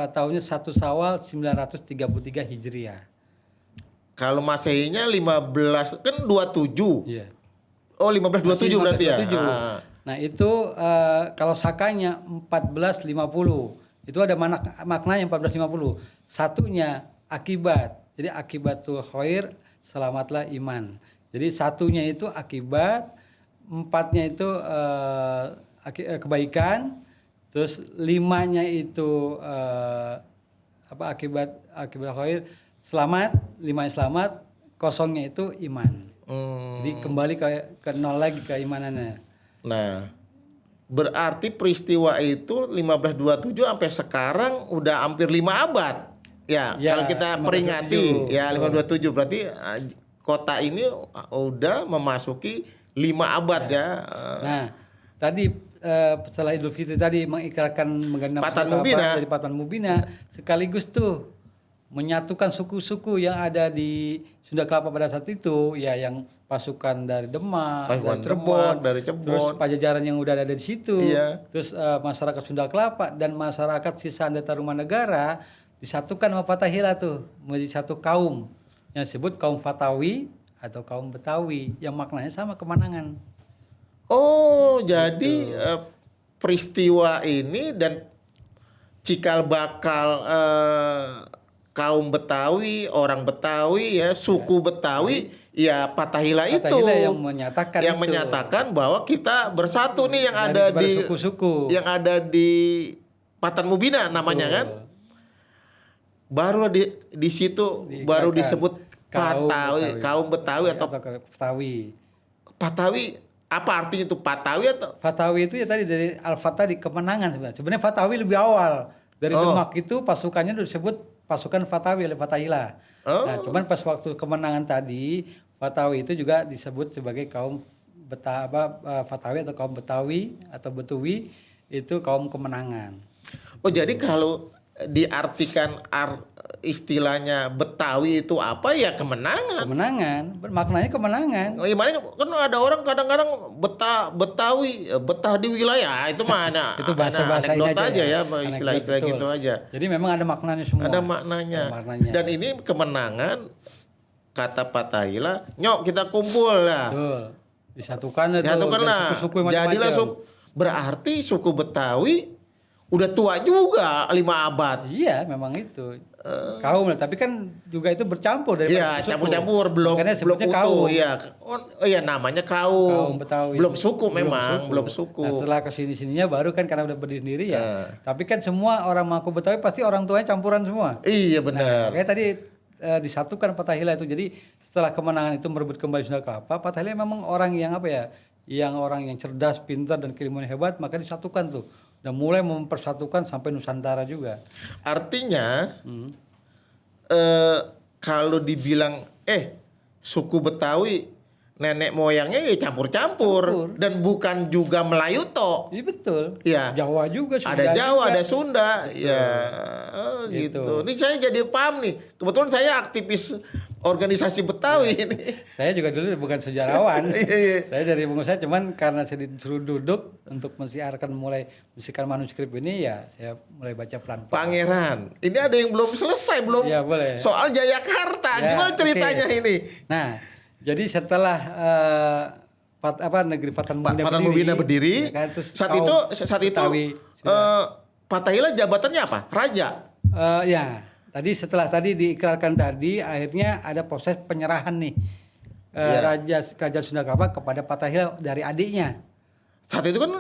tahunnya 1 Syawal 933 Hijriah. Kalau Masehinya 15 kan 27. Iya. Oh, 1527 berarti ya. Nah, itu kalau sakanya 1450. Itu ada maknanya 1450. Satunya akibat. Jadi akibatul khair, selamatlah iman. Jadi satunya itu akibat, empatnya itu kebaikan, terus limanya itu akibat khair, selamat, limanya selamat, kosongnya itu iman. Jadi kembali ke nol lagi keimanannya. Nah, berarti peristiwa itu 1527 sampai sekarang udah hampir 5 abad. Ya, kalau kita peringati 1527 berarti kota ini udah memasuki 5 abad ya. Nah, tadi setelah Idul Fitri tadi mengikrarkan mengganti Patan Mubina dari Patan Mubina, sekaligus tuh menyatukan suku-suku yang ada di Sunda Kelapa pada saat itu, ya yang pasukan dari Demak, dari Cirebon, terus Pajajaran yang udah ada di situ, terus masyarakat Sunda Kelapa dan masyarakat sisa Tarumanegara disatukan sama Fatahillah tuh menjadi satu kaum yang disebut kaum Fatawi atau kaum Betawi yang maknanya sama kemenangan. Oh, jadi peristiwa ini dan cikal bakal kaum Betawi, orang Betawi ya, suku Betawi ya Fatahillah itu yang menyatakan bahwa kita bersatu nih yang ada di suku-suku yang ada di Patan Mubina namanya kan. Baru di situ baru disebut kaum Betawi atau Betawi. Patawi apa artinya itu Patawi atau? Fatawi itu ya tadi dari Al-Fatah di kemenangan sebenarnya. Sebenarnya Fatawi lebih awal. Dari Demak itu pasukannya disebut pasukan Fatawi oleh Fatahillah. Nah, cuman pas waktu kemenangan tadi, Fatawi itu juga disebut sebagai kaum Fatawi atau kaum Betawi atau Betuwi itu kaum kemenangan. Oh, jadi kalau diartikan istilahnya Betawi itu apa ya kemenangan. Kemenangan, maknanya kemenangan. Oh, gimana kan ada orang kadang-kadang Betawi, betah di wilayah itu mana? Itu bahasa-bahasa ini aja ya, istilah-istilah gitu aja. Jadi memang ada maknanya semua. Ada maknanya. Dan ini kemenangan kata Fatahillah, nyok kita kumpul lah. Betul. Disatukan lah. Suku-suku jadilah berarti suku Betawi udah tua juga 5 abad. Iya, memang itu. Kaum lah, tapi kan juga itu bercampur dari campur-campur belum utuh. Kaum. Iya. Oh iya namanya kaum Betawi. Belum suku memang, belum suku. Nah, setelah kesini-sininya baru kan karena udah berdiri ya. Tapi kan semua orang mengaku Betawi pasti orang tuanya campuran semua. Iya benar. Kayak tadi disatukan Fatahillah itu. Jadi setelah kemenangan itu merebut kembali Sunda Kelapa, Fatahillah memang orang yang orang yang cerdas, pintar dan keilmuannya hebat, maka disatukan tuh. Dan mulai mempersatukan sampai Nusantara juga. Artinya kalau dibilang suku Betawi nenek moyangnya ya campur-campur dan bukan juga Melayu toh. Iya betul. Ya. Jawa juga. Sunda ada Jawa, juga. ada Sunda. Betul. Ya gitu. Ini saya jadi paham nih. Kebetulan saya aktivis organisasi Betawi ini. Saya juga dulu bukan sejarawan. Saya dari pengusaha, cuman karena saya disuruh duduk untuk mensiarkan manuskrip ini ya saya mulai baca pelan-pelan. Pangeran, ini ada yang belum selesai belum? Ya, boleh. Soal Jayakarta, gimana ceritanya ini? Nah, jadi setelah negeri Patan Mubina berdiri, ya kan, saat itu Fatahillah jabatannya apa? Raja. Ya. Tadi setelah diikrarkan tadi, akhirnya ada proses penyerahan nih Raja Sunda Kelapa kepada Fatahillah dari adiknya. Saat itu kan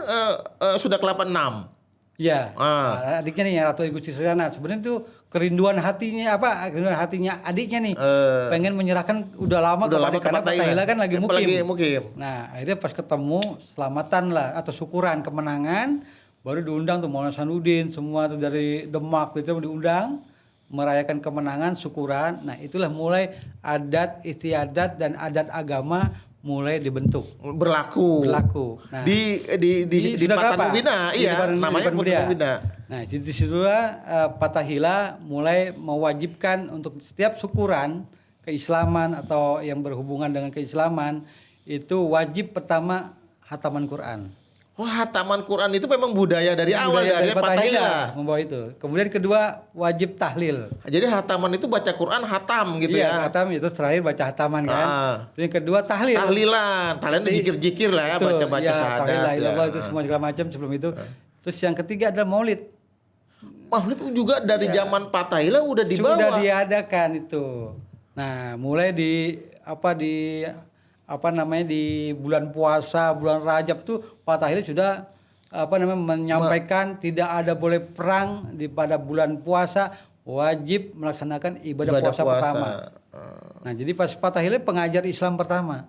sudah kelapa 6. Ya, adiknya nih Ratu Igusti Suryana. Sebenarnya itu kerinduan hatinya adiknya nih. Pengen menyerahkan udah lama karena Fathahillah kan lagi mukim. Nah, akhirnya pas ketemu selamatan lah atau syukuran kemenangan, baru diundang tuh Maulana Hasanuddin, semua tuh dari Demak itu diundang merayakan kemenangan, syukuran. Nah, itulah mulai adat istiadat dan adat agama mulai dibentuk berlaku. Nah, di Patan Mubina, namanya Patan Mubina. Nah, di situlah Fathahillah mulai mewajibkan untuk setiap syukuran keislaman atau yang berhubungan dengan keislaman itu wajib pertama hataman Quran. Hataman Quran itu memang budaya dari awal dari Fathahillah membawa itu. Kemudian kedua wajib tahlil. Jadi hataman itu baca Quran hatam gitu ya. Hatam itu terakhir baca hataman kan. Yang kedua tahlil. Tahlilan jikir-jikir lah ya, baca-baca syahadat. Itu semua segala macam sebelum itu. Terus yang ketiga adalah maulid. Maulid juga dari zaman Fathahillah udah dibawa. Sudah diadakan itu. Nah, mulai di bulan puasa, bulan Rajab tuh Fathahillah sudah menyampaikan tidak ada boleh perang pada bulan puasa, wajib melaksanakan ibadah puasa pertama. Nah, jadi pas Fathahillah pengajar Islam pertama.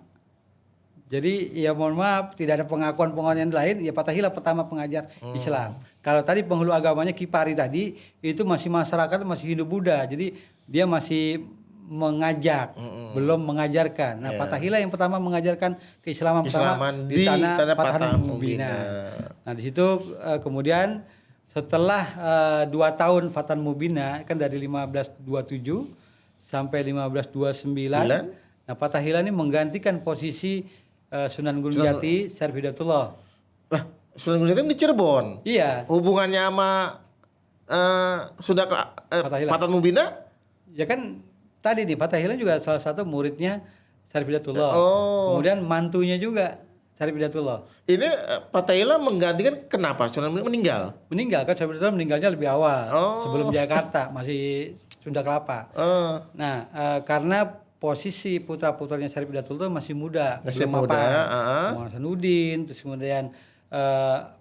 Jadi ya mohon maaf tidak ada pengakuan yang lain, ya Fathahillah pertama pengajar Islam. Kalau tadi penghulu agamanya Kipari tadi itu masih masyarakat masih Hindu Buddha. Jadi dia masih mengajak, belum mengajarkan. Nah, Fathahillah yang pertama mengajarkan keislaman pertama di tanah Patan Mubina. Nah, di situ kemudian setelah 2 tahun Patan Mubina kan dari 1527 sampai 1529. Nah, Fathahillah ini menggantikan posisi Sunan Gunung Jati Syarif Hidayatullah. Lah, Sunan Gunung Jati di Cirebon. Iya. Hubungannya sama Patan Mubina? Ya kan tadi nih Fathahillah juga salah satu muridnya Syarif Hidayatullah. Kemudian mantunya juga Syarif Hidayatullah. Ini Fathahillah menggantikan kenapa? Sunan meninggal? Meninggal kan Syarif Hidayatullah meninggalnya lebih awal. Sebelum Jakarta masih Sunda Kelapa. Nah, karena posisi putra-putranya Syarif Hidayatullah masih muda. Maulana Hasanuddin, terus kemudian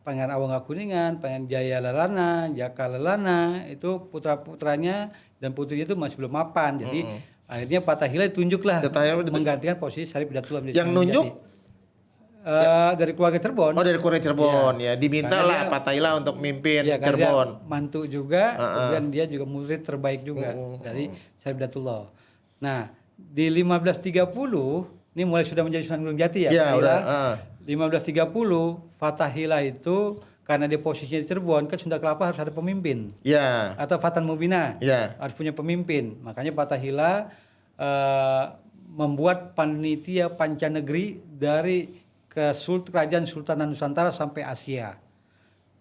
Pangeran Awangga Kuningan, Pangeran Jaya Lelana, Jaka Lelana, itu putra-putranya dan putrinya itu masih belum mapan. Jadi akhirnya Fathahillah ditunjuklah menggantikan posisi Syarif Hidayatullah. Yang nunjuk dari keluarga Cirebon. Dari keluarga Cirebon ya. Diminta lah Fathahillah untuk mimpin Cirebon. Mantu juga, kemudian dia juga murid terbaik juga dari Syarif Hidayatullah. Nah, di 1530 ini mulai sudah menjadi Sunan Gunung Jati ya. 1530 Fathahillah itu karena dia posisinya di Cirebon kan Sunda Kelapa harus ada pemimpin. Atau Patan Mubina harus punya pemimpin. Makanya Fathahillah membuat panitia pancanegeri dari kerajaan Sultanan Nusantara sampai Asia.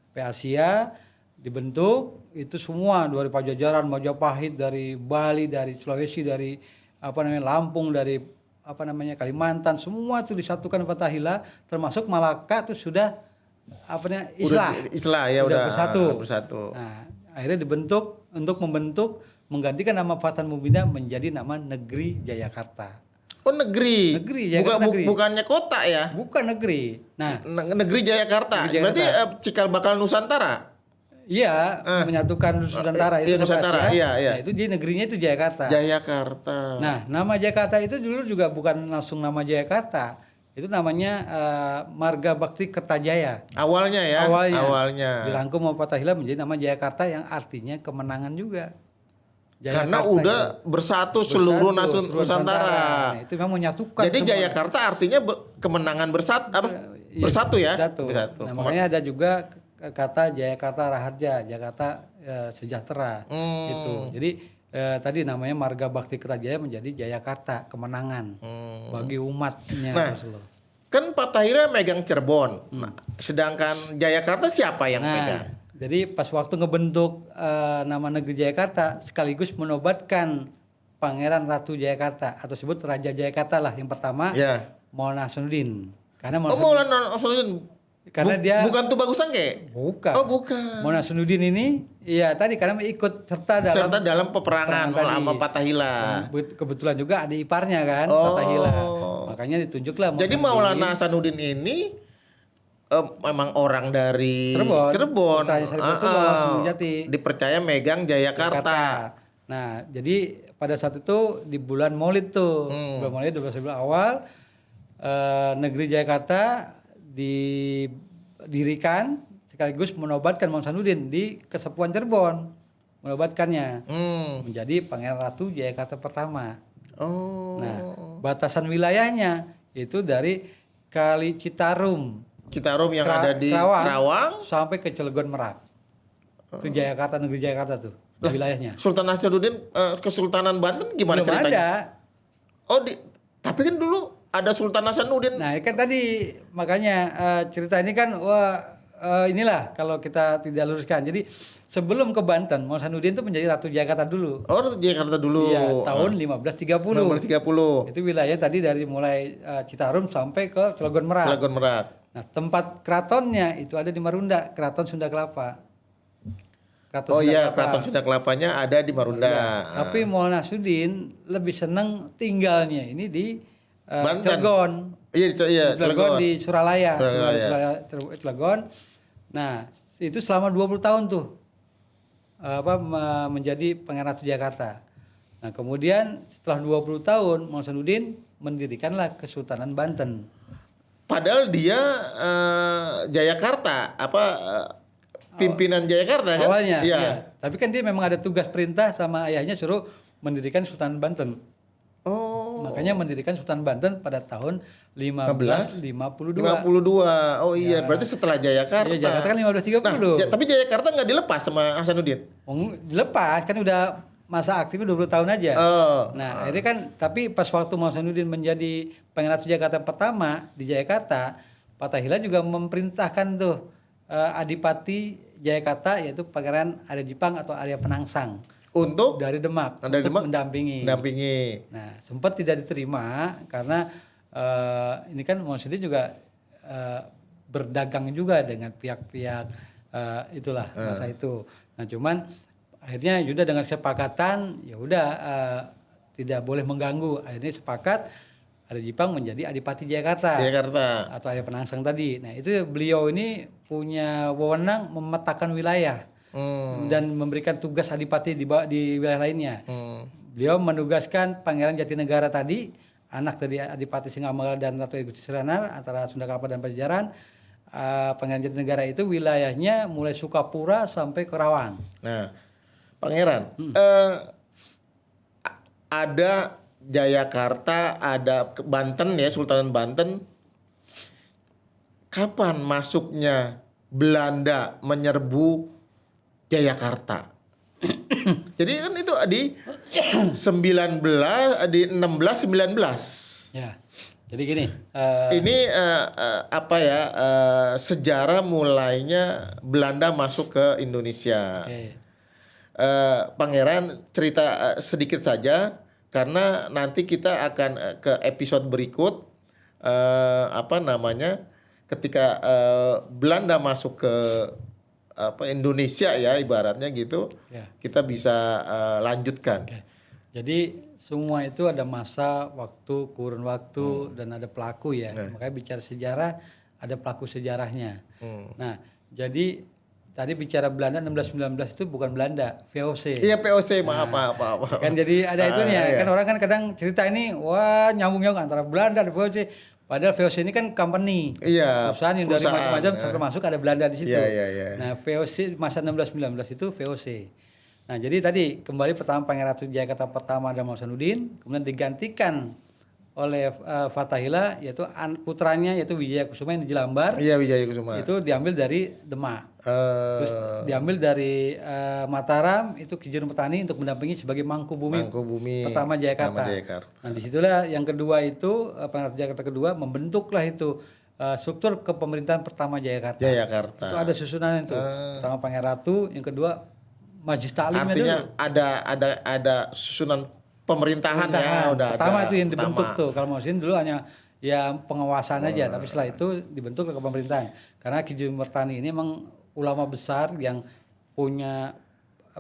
Sampai Asia dibentuk itu semua dari Pajajaran, Majapahit, dari Bali, dari Sulawesi, dari Lampung, dari Kalimantan, semua itu disatukan Fathahillah, termasuk Malaka itu sudah Islah ya udah bersatu. Nah, akhirnya dibentuk untuk menggantikan nama Patan Mubina menjadi nama Negeri Jayakarta. Negeri. Bukannya kota ya? Bukan negeri. Nah, Negeri Jayakarta. Berarti cikal bakal Nusantara. Iya, menyatukan Nusantara itu. Nusantara, iya. Nah, itu di negerinya itu Jayakarta. Nah, nama Jakarta itu dulu juga bukan langsung nama Jayakarta. Itu namanya Marga Bakti Kertajaya. Awalnya ya. Awalnya. Dirangkum sama Fathahillah menjadi nama Jayakarta yang artinya kemenangan juga. Jayakarta karena udah bersatu seluruh Nusantara. Nah, itu memang menyatukan. Jadi semua. Jayakarta artinya kemenangan bersatu ya. Bersatu. Nah, makanya ada juga kata Jayakarta Raharja, Jakarta sejahtera itu. Jadi tadi namanya Marga Bakti Kertajaya menjadi Jayakarta kemenangan bagi umatnya. Nah, kan Fathahillah megang Cirebon. Nah, sedangkan Jayakarta siapa yang megang? Jadi pas waktu ngebentuk nama negeri Jayakarta sekaligus menobatkan Pangeran Ratu Jayakarta atau sebut Raja Jayakarta lah yang pertama. Maulana Hasanuddin. Karena Maulana Hasanuddin karena dia bukan Tubagusange. Bukan. Bukan. Maulana Hasanuddin ini tadi karena ikut serta dalam peperangan sama Fathahillah. Kebetulan juga ada iparnya kan Fathahillah. Makanya ditunjuklah. Jadi Maulana Hasanuddin ini memang orang dari Cirebon. Cirebon. Putranya Saripun itu bawa Sumbing Dipercaya megang Jayakarta. Jakarta. Nah, jadi pada saat itu di bulan Maulid tuh, bulan Maulid 12 bulan awal, negeri Jayakarta didirikan sekaligus menobatkan Muhammad Hasanuddin di Kesepuan Cirebon, menobatkannya menjadi Pangeran Ratu Jayakarta pertama. Oh. Nah, batasan wilayahnya itu dari Kali Citarum Yang ada di Kerawang sampai ke Cilegon Merak. Itu Jayakarta, negeri Jayakarta tuh. Wilayahnya. Sultan Hasanuddin Kesultanan Banten gimana Belum ceritanya? ada. Oh, tapi kan dulu ada Sultan Hasanuddin. Nah, kan tadi makanya cerita ini kan inilah kalau kita tidak luruskan. Jadi sebelum ke Banten, Muhammad Hasanuddin itu menjadi Ratu Jakarta dulu. Oh, Ratu Jakarta dulu. Iya, tahun 1530. 1530. Itu wilayah tadi dari mulai Citarum sampai ke Cilegon Merak. Cilegon Merak. Nah, tempat keratonnya itu ada di Marunda, Keraton Sunda Kelapa. Keraton Sunda Kelapanya ada di Marunda. Ya, tapi Muhammad Hasanuddin lebih senang tinggalnya ini di Banten. Cilegon. Iya, Cilegon di Suralaya. Suralaya. Cilegon. Nah, itu selama 20 tahun tuh menjadi Pangeran Ratu Jakarta. Nah, kemudian setelah 20 tahun Muhammad Hasanuddin mendirikanlah Kesultanan Banten. Padahal dia Jayakarta pimpinan Jayakarta kan? Awalnya, Iya. iya. Tapi kan dia memang ada tugas perintah sama ayahnya suruh mendirikan Sultan Banten. Oh. Makanya mendirikan Sultan Banten pada tahun 1552. 52. Oh iya, berarti setelah Jayakarta. Iya, Jakarta kan 1530. Nah, tapi Jayakarta nggak dilepas sama Hasanuddin. Dilepas kan udah masa aktifnya 20 tahun aja. Nah, akhirnya kan tapi pas waktu Muhammad Hasanuddin menjadi Pangeran Ratu Jakarta pertama di Jayakarta, Fatahillah juga memerintahkan tuh Adipati Jayakarta yaitu Pangeran Arya Jipang atau Arya Penangsang untuk dari Demak mendampingi. Nah, sempat tidak diterima karena ini kan Muhammad Hasanuddin juga berdagang juga dengan pihak-pihak itulah masa itu. Nah, cuman akhirnya Yuda dengan kesepakatan ya udah tidak boleh mengganggu. Akhirnya sepakat Arya Jipang menjadi Adipati Jayakarta atau Arya Penangsang tadi. Nah, itu beliau ini punya wewenang memetakan wilayah dan memberikan tugas adipati di wilayah lainnya. Beliau menugaskan Pangeran Jatinegara tadi, anak dari Adipati Singamangala dan Ratu Gusti Siranar antara Sunda Kelapa dan Pajajaran. Pangeran Jatinegara itu wilayahnya mulai Sukapura sampai Kerawang. Nah, Pangeran, ada Jayakarta, ada Banten ya, Sultanan Banten. Kapan masuknya Belanda menyerbu Jayakarta? Jadi kan itu di 1619. Ya. Jadi gini, ini sejarah mulainya Belanda masuk ke Indonesia. Okay. Pangeran cerita sedikit saja karena nanti kita akan ke episode berikut ketika Belanda masuk ke Indonesia ya ibaratnya gitu, kita bisa lanjutkan. Okay. Jadi semua itu ada masa, waktu, kurun waktu dan ada pelaku ya. Makanya bicara sejarah ada pelaku sejarahnya. Nah, jadi tadi bicara Belanda 1619 itu bukan Belanda, VOC. Iya VOC, maaf. Kan jadi ada itunya. Iya. Kan orang kan kadang cerita ini wah nyambung-nyambung antara Belanda dan VOC. Padahal VOC ini kan company. Iya. Perusahaan yang dari macam-macam termasuk ada Belanda di situ. Iya. Nah, VOC masa 1619 itu VOC. Nah, jadi tadi kembali pertama Pangeran Ratu Jayakarta pertama ada Muhammad Hasanuddin, kemudian digantikan oleh Fatahillah yaitu putranya yaitu Wijaya Kusuma yang di Jelambar. Iya, Wijaya Kusuma. Itu diambil dari Demak. Terus diambil dari Mataram itu Ki Juru Petani untuk mendampingi sebagai Mangkubumi pertama Jayakarta. Nah, disitulah yang kedua itu Pangeran Ratu Jayakarta kedua membentuklah itu struktur kepemerintahan pertama Jayakarta. Itu ada susunan itu. Pertama Pangeran Ratu, yang kedua Majelis Taklimnya dulu. Artinya ada susunan pemerintahan ya udah pertama ada, itu yang dibentuk tuh. Kalau Muhammad dulu hanya ya pengawasan aja, tapi setelah itu dibentuk ke pemerintahan. Karena Ki Juru Mertani ini memang ulama besar yang punya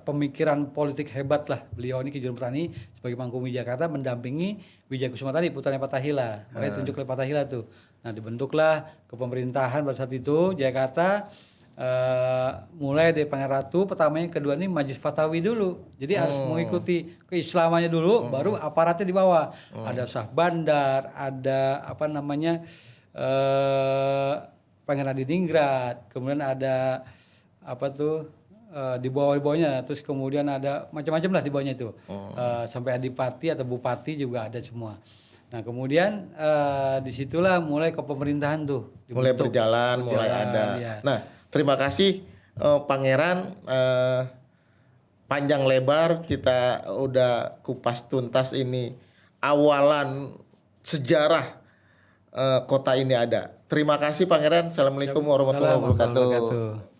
pemikiran politik hebat lah. Beliau ini Ki Juru Prani sebagai Mangkumi Jakarta mendampingi Wijayakusuma tadi, putranya Fathahillah. Makanya tunjuk oleh Fathahillah tuh. Nah, dibentuklah kepemerintahan pada saat itu Jakarta. Mulai dari Pangeran Ratu pertamanya, kedua ini Majelis Fatawi dulu. Jadi harus mengikuti keislamannya dulu, baru aparatnya di bawah. Ada Syah Bandar, ada apa namanya Pangeran Diningrat, kemudian ada apa tuh di bawahnya, terus kemudian ada macam-macam lah di bawahnya itu. Sampai adipati atau bupati juga ada semua. Nah kemudian disitulah mulai kepemerintahan tuh dibentuk. Mulai berjalan, mulai ada. Ya. Nah terima kasih Pangeran, panjang lebar kita udah kupas tuntas ini awalan sejarah kota ini ada. Terima kasih Pangeran. Assalamualaikum warahmatullahi wabarakatuh.